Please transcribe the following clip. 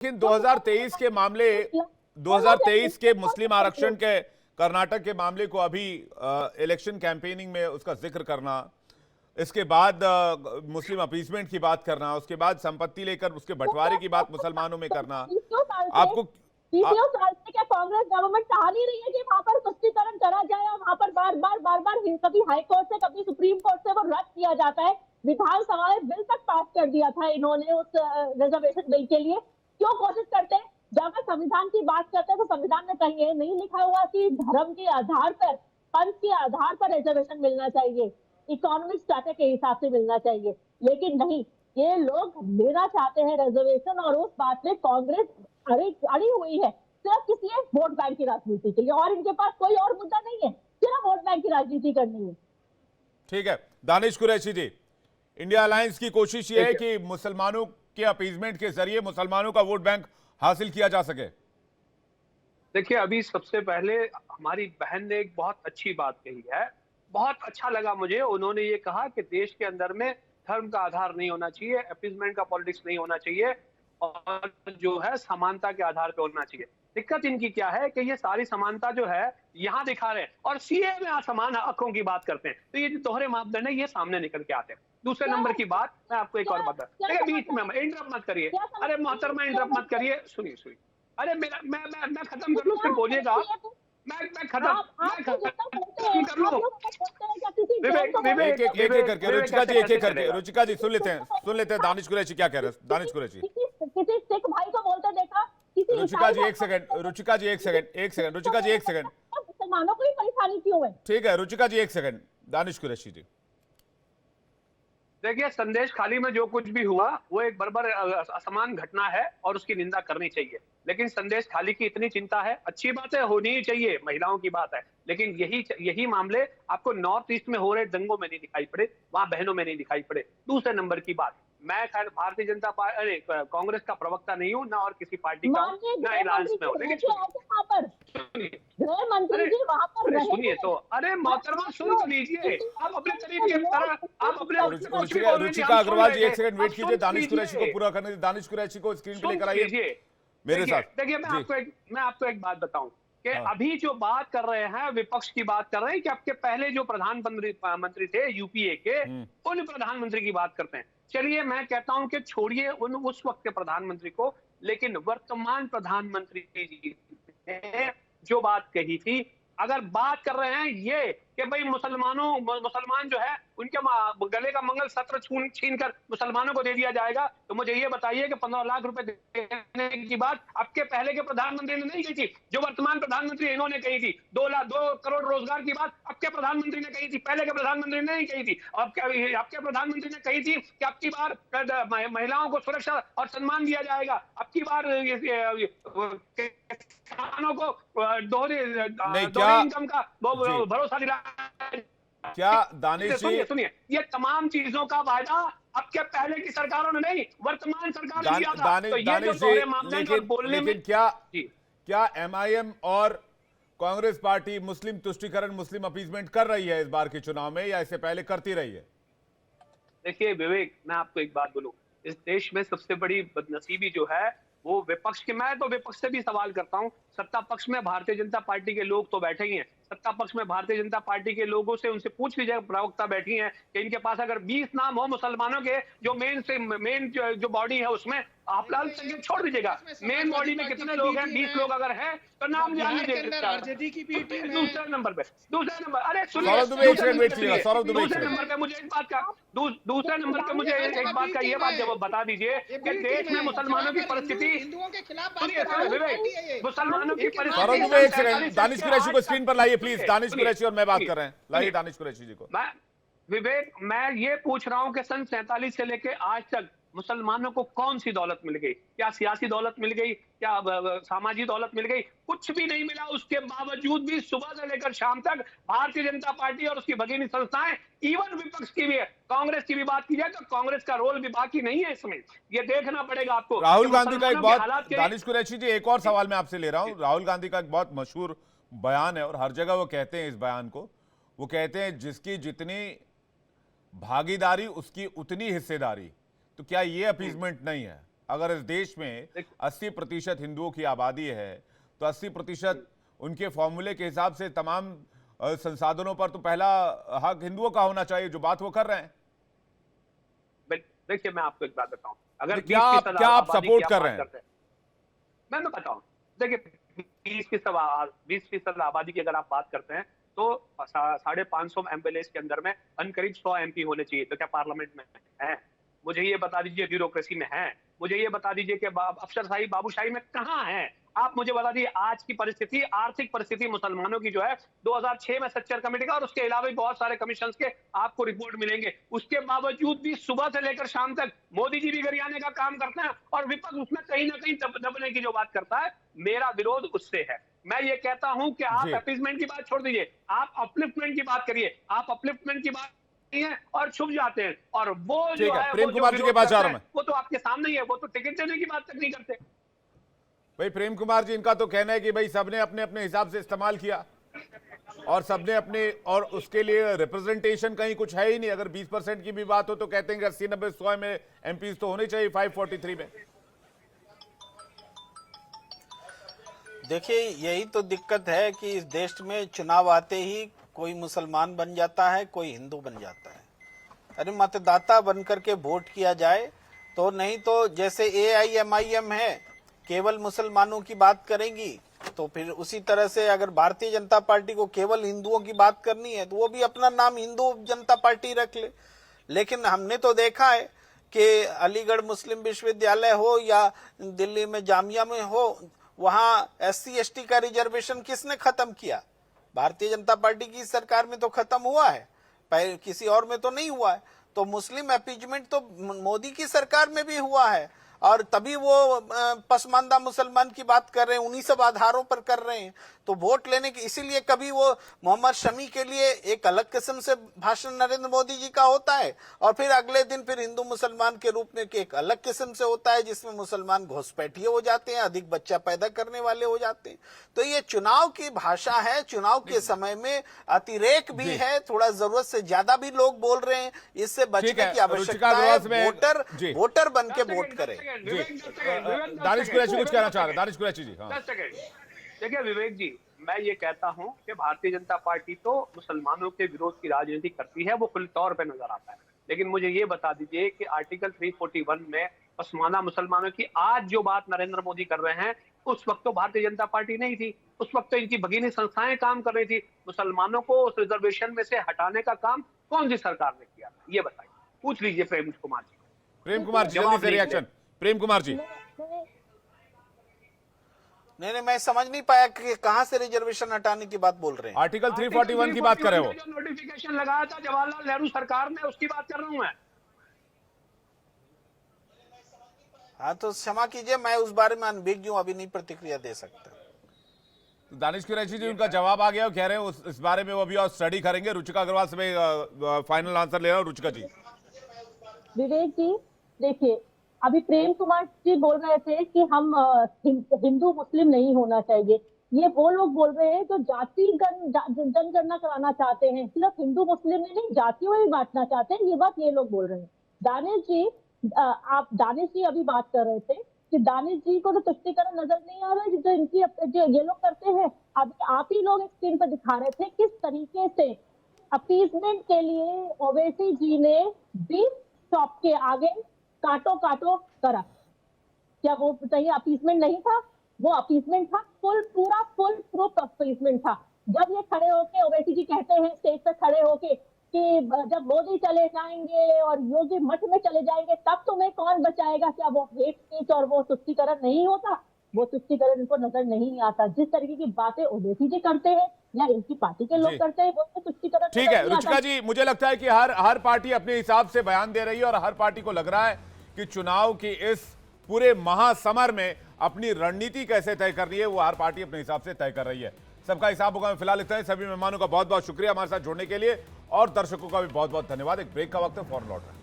लेकिन 2023 के मामले 2023 के मुस्लिम आरक्षण के कर्नाटक के मामले को अभी इलेक्शन कैंपेनिंग में उसका जिक्र करना, इसके बाद मुस्लिम अपीसमेंट की बात करना, उसके बाद संपत्ति लेकर उसके बंटवारे की बात मुसलमानों में करना, आपको 20 साल से क्या कांग्रेस गवर्नमेंट चाह नहीं रही है कि वहां पर तुष्टीकरण करा जाए और वहां पर बार बार कभी हाई कोर्ट से कभी सुप्रीम कोर्ट से वो रद्द किया जाता है। विधानसभा में बिल तक पास कर दिया था इन्होंने उस रिजर्वेशन बिल के लिए। क्यों कोशिश करते हैं? जब हम संविधान की बात करते हैं तो संविधान में कहीं ये नहीं लिखा हुआ कि धर्म के आधार पर, पंथ के आधार पर रिजर्वेशन मिलना चाहिए, इकोनॉमिक स्टेटस के हिसाब से मिलना चाहिए। लेकिन नहीं, ये लोग लेना चाहते हैं रिजर्वेशन और उस बात में कांग्रेस अड़ी हुई है सिर्फ किसी एक वोट बैंक की राजनीति के लिए, और इनके पास कोई और मुद्दा नहीं है, सिर्फ वोट बैंक की राजनीति करनी है। ठीक है, दानिश कुरैशी जी, इंडिया अलायंस की कोशिश ये है कि मुसलमानों के अपीजमेंट के जरिए मुसलमानों का वोट बैंक हासिल किया जा सके। देखिए, अभी सबसे पहले हमारी बहन ने एक बहुत अच्छी बात कही है, बहुत अच्छा लगा मुझे। उन्होंने ये कहा कि देश के अंदर में धर्म का आधार नहीं होना चाहिए, अपीजमेंट का पॉलिटिक्स नहीं होना चाहिए और जो है समानता के आधार पे होना चाहिए। दिक्कत इनकी क्या है कि ये सारी समानता जो है यहाँ दिखा रहे हैं और सीए में असमान हकों की बात करते हैं, तो ये जो दोहरे मापदंड है ये सामने निकल के आते हैं। दूसरे नंबर की बात मैं आपको एक और बात देखिए, बीच में इंटरप्ट मत करिए। अरे मोहतरमा, इंटरप्ट मत करिए, सुनिए। अरे मेरा मैं खत्म कर लूं, फिर बोलिएगा। मैं खत्म कर लूं। विवेक एक एक करके, रुचिका जी एक एक करके, रुचिका जी सुन लेते हैं दानिश कुरैशी क्या कह रहे हैं। दानिश कुरैशी, किसी सिख भाई को बोलते देखा? रुचिका जी एक सेकंड, रुचिका जी एक सेकंड, मुसलमानों को ही परेशानी क्यों है? ठीक है रुचिका जी एक सेकंड, दानिश कुरैशी जी। देखिए, संदेश खाली में जो कुछ भी हुआ वो एक बर्बर असमान घटना है और उसकी निंदा करनी चाहिए। लेकिन संदेश खाली की इतनी चिंता है, अच्छी बात है, होनी ही चाहिए, महिलाओं की बात है, लेकिन यही मामले आपको नॉर्थ ईस्ट में हो रहे दंगों में नहीं दिखाई पड़े, वहां बहनों में नहीं दिखाई पड़े। दूसरे नंबर की बात, मैं खैर भारतीय जनता पार्टी कांग्रेस का प्रवक्ता नहीं हूँ, ना और किसी पार्टी का हूँ, ना अलायंस में हूँ। लेकिन गृह मंत्री जी वहां पर सुनिए तो, अरे मोहतरमा सुन तो लीजिए। आप अपने तरीके की तरह आप अपने रुचिका अग्रवाल जी एक सेकंड वेट कीजिए, दानिश कुरैशी को पूरा करने दीजिए। दानिश कुरैशी को स्क्रीन पे लेकर आइए मेरे साथ। देखिए, मैं आपको एक बात बताऊं कि अभी जो बात कर रहे हैं, विपक्ष की बात कर रहे हैं कि आपके पहले जो प्रधानमंत्री थे यूपीए के, उन प्रधानमंत्री की बात करते हैं। चलिए, मैं कहता हूं कि छोड़िए उस वक्त के प्रधानमंत्री को, लेकिन वर्तमान प्रधानमंत्री जी ने जो बात कही थी, अगर बात कर रहे हैं ये कि भाई मुसलमान जो है उनके गले का मंगल सूत्र छीन कर मुसलमानों को दे दिया जाएगा, तो मुझे ये बताइए कि 15 लाख रुपए देने की बात आपके पहले के प्रधानमंत्री ने नहीं कही थी, जो वर्तमान प्रधानमंत्री इन्होंने कही थी। 2 करोड़ रोजगार की बात आपके प्रधानमंत्री ने कही थी, पहले के प्रधानमंत्री ने नहीं कही थी। आपके प्रधानमंत्री ने कही थी कि अब की बार महिलाओं को सुरक्षा और सम्मान दिया जाएगा, अब की बार किसानों को दोहरे इनकम का भरोसा दिलाया। क्या दानिश जी, सुनिए, ये तमाम चीजों का वायदा आपके पहले की सरकारों ने नहीं, वर्तमान सरकार ने किया था। तो ये जो दोहरे मापदंड और बोलने में क्या एमआईएम और कांग्रेस पार्टी मुस्लिम तुष्टीकरण, मुस्लिम अपीजमेंट कर रही है इस बार के चुनाव में, या इससे पहले करती रही है? देखिए विवेक, मैं आपको एक बात बोलूं, इस देश में सबसे बड़ी बदनसीबी जो है वो विपक्ष की। मैं तो विपक्ष से भी सवाल करता हूं, सत्ता पक्ष में भारतीय जनता पार्टी के लोग तो बैठे ही हैं, सत्ता पक्ष में भारतीय जनता पार्टी के लोगों से उनसे पूछ लीजिए, प्रवक्ता बैठी हैं कि इनके पास अगर 20 नाम हो मुसलमानों के, जो मेन जो बॉडी है उसमें, आप अल्पसंख्यक छोड़ दीजिएगा, मेन बॉडी में कितने लोग हैं, 20 लोग अगर हैं तो नाम जान लीजिए। दूसरे नंबर पे, अरे सुनिए, दूसरे नंबर पे मुझे एक बात का दूसरे नंबर पे मुझे एक बात का ये बात जब बता दीजिए कि देश में मुसलमानों की परिस्थिति, मुसलमानों की परिस्थिति। दानिश कुरैशी को स्क्रीन पर लाइए प्लीज। दानिश कुरैशी और मैं बात कर रहे हैं, लाइए दानिश कुरैशी जी को। विवेक, मैं ये पूछ रहा हूं कि सन 47 से लेके आज तक मुसलमानों को कौन सी दौलत मिल गई? क्या सियासी दौलत मिल गई? क्या सामाजिक दौलत मिल गई? कुछ भी नहीं मिला। उसके बावजूद भी सुबह से लेकर शाम तक भारतीय जनता पार्टी और उसकी भगिनी संस्थाएं, इवन विपक्ष की भी है, कांग्रेस की भी बात की जाए तो कांग्रेस का रोल भी बाकी नहीं है इसमें। ये देखना पड़ेगा आपको। राहुल गांधी का एक बहुत, दानिश कुरैशी जी एक और सवाल मैं आपसे ले रहा हूं। राहुल गांधी का एक बहुत मशहूर बयान है और हर जगह वो कहते हैं इस बयान को, वो कहते हैं जिसकी जितनी भागीदारी उसकी उतनी हिस्सेदारी। तो क्या ये अपीजमेंट नहीं है? अगर इस देश में 80% हिंदुओं की आबादी है तो 80% उनके फॉर्मूले के हिसाब से तमाम संसाधनों पर तो पहला हक हिंदुओं का होना चाहिए, जो बात वो कर रहे हैं। देखिए मैं आपको एक बात बताऊं, अगर क्या आप सपोर्ट कर रहे हैं? मैं बताऊं, देखिए 20% आबादी की अगर आप बात करते हैं तो 550 एमएलए के अंदर में करीब 100 एमपी होने चाहिए। तो क्या पार्लियामेंट में है? मुझे ये बता दीजिए, ब्यूरोक्रेसी में है? मुझे ये बता दीजिए कि अफसरशाही बाबूशाही में कहां है? आप मुझे बता दीजिए आज की परिस्थिति, आर्थिक परिस्थिति मुसलमानों की जो है 2006 में सच्चर कमेटी का और उसके अलावा भी बहुत सारे कमीशन के आपको रिपोर्ट मिलेंगे। उसके बावजूद भी सुबह से लेकर शाम तक मोदी जी भी गरियाने का काम करते हैं और विपक्ष उसमें कहीं ना कहीं दबने की जो बात करता है। मेरा विरोध उससे है। मैं ये कहता हूं कि आप अपीजमेंट की बात छोड़ दीजिए, आप अपलिफ्टमेंट की बात करिए। आप अपलिफ्टमेंट की बात है और छुप जाते हैं, और वो जो है प्रेम कुमार जी के पास आ रहा हूं, वो तो आपके सामने ही है। वो तो टिकट देने की बात तक नहीं करते। भाई प्रेम कुमार जी, इनका तो कहना है कि भाई सबने अपने अपने हिसाब से इस्तेमाल किया और सबने अपने, और उसके लिए रिप्रेजेंटेशन कहीं कुछ है ही नहीं। अगर 20% की भी बात हो तो कहते हैं कि 80, 90, 100 में एमपीज तो होने चाहिए 543 में। देखिए यही तो दिक्कत है कि इस देश में चुनाव आते ही कोई मुसलमान बन जाता है, कोई हिंदू बन जाता है। अरे मतदाता बन करके वोट किया जाए तो, नहीं तो जैसे AIMIM है केवल मुसलमानों की बात करेंगी, तो फिर उसी तरह से अगर भारतीय जनता पार्टी को केवल हिंदुओं की बात करनी है तो वो भी अपना नाम हिंदू जनता पार्टी रख ले। लेकिन हमने तो देखा है कि अलीगढ़ मुस्लिम विश्वविद्यालय हो या दिल्ली में जामिया में हो, वहां SC ST का रिजर्वेशन किसने खत्म किया? भारतीय जनता पार्टी की सरकार में तो खत्म हुआ है, पहले किसी और में तो नहीं हुआ है। तो मुस्लिम अपीजमेंट तो मोदी की सरकार में भी हुआ है, और तभी वो पसमानदा मुसलमान की बात कर रहे हैं, उन्हीं सब आधारों पर कर रहे हैं। तो वोट लेने की, इसीलिए कभी वो मोहम्मद शमी के लिए एक अलग किस्म से भाषण नरेंद्र मोदी जी का होता है, और फिर अगले दिन फिर हिंदू मुसलमान के रूप में एक अलग किस्म से होता है, जिसमें मुसलमान घुसपैठिए हो जाते हैं, अधिक बच्चा पैदा करने वाले हो जाते हैं। तो ये चुनाव की भाषा है। चुनाव के समय में अतिरेक भी है, थोड़ा जरूरत से ज्यादा भी लोग बोल रहे हैं, इससे बचने की आवश्यकता है। वोटर बन के वोट करें। दानिश कुरैशी कुछ कहना चाह रहे हैं। दानिश कुरैशी जी। हाँ। देखिए विवेक जी, मैं ये कहता हूं कि भारतीय जनता पार्टी तो मुसलमानों के विरोध की राजनीति करती है, वो खुले तौर पे नजर आता है। लेकिन मुझे ये बता दीजिए कि आर्टिकल 341 में पसमानदा मुसलमानों की आज जो बात नरेंद्र मोदी कर रहे हैं, उस वक्त तो भारतीय जनता पार्टी नहीं थी। उस वक्त तो इनकी भगीनी संस्थाएं काम कर रही थी। मुसलमानों को उस रिजर्वेशन में से हटाने का काम कौन सी सरकार ने किया, ये बताइए। पूछ लीजिए प्रेम कुमार जी। प्रेम कुमार जी जल्दी से रिएक्शन। प्रेम कुमार जी। नहीं, मैं समझ नहीं पाया कि कहां से रिजर्वेशन हटाने की बात बोल रहे हैं। आर्टिकल 341 की बात कर रहे हो? जो नोटिफिकेशन लगाया था जवाहरलाल नेहरू सरकार ने, उसकी बात कर रहा हूं मैं। हाँ तो क्षमा कीजिए, मैं उस बारे में अनभिज्ञ हूं, अभी नहीं प्रतिक्रिया दे सकता। दानिश कुरैशी जी, उनका जवाब आ गया, कह रहे हैं इस बारे में वो अभी और स्टडी करेंगे। रुचिका अग्रवाल से मैं फाइनल आंसर ले रहा हूँ। रुचिका जी। विवेक जी देखिए, अभी प्रेम कुमार जी बोल रहे थे कि हम हिंदू मुस्लिम नहीं होना चाहिए। ये वो लोग बोल रहे हैं जो जाति जनगणना कराना चाहते हैं, सिर्फ हिंदू मुस्लिम में नहीं, जातियों में भी बांटना चाहते हैं। ये बात ये लोग बोल रहे हैं। दानिश जी अभी बात कर रहे थे कि दानिश जी को तो तुष्टीकरण नजर नहीं आ रहा है जो इनकी जो ये लोग करते हैं। अभी आप ही लोग स्क्रीन पर दिखा रहे थे किस तरीके से अपीजमेंट के लिए ओवैसी जी ने 20 शॉप के आगे काटो करा। क्या वो चाहिए अपीजमेंट नहीं था? वो अपीजमेंट था, पूरा फुल प्रूफ अपीजमेंट था। जब ये खड़े होके ओवैसी जी कहते हैं स्टेज पे खड़े होके कि जब मोदी चले जाएंगे और योगी मठ में चले जाएंगे तब तुम्हें कौन बचाएगा, क्या वो हेट स्पीच और वो तुष्टीकरण नहीं होता? वो तुष्टीकरण इनको नजर नहीं आता। जिस तरीके की बातें ओवैसी जी करते हैं या इनकी पार्टी के लोग करते हैं, वो तुष्टीकरण। ठीक है रुचिका जी, मुझे लगता है कि हर पार्टी अपने हिसाब से बयान दे रही है और हर पार्टी को लग रहा है कि चुनाव की इस पूरे महासमर में अपनी रणनीति कैसे तय करनी है, वो हर पार्टी अपने हिसाब से तय कर रही है। सबका हिसाब होगा। फिलहाल इतना ही। सभी मेहमानों का बहुत बहुत शुक्रिया हमारे साथ जुड़ने के लिए, और दर्शकों का भी बहुत बहुत धन्यवाद। एक ब्रेक का वक्त है, फौरन लौट रहे हैं।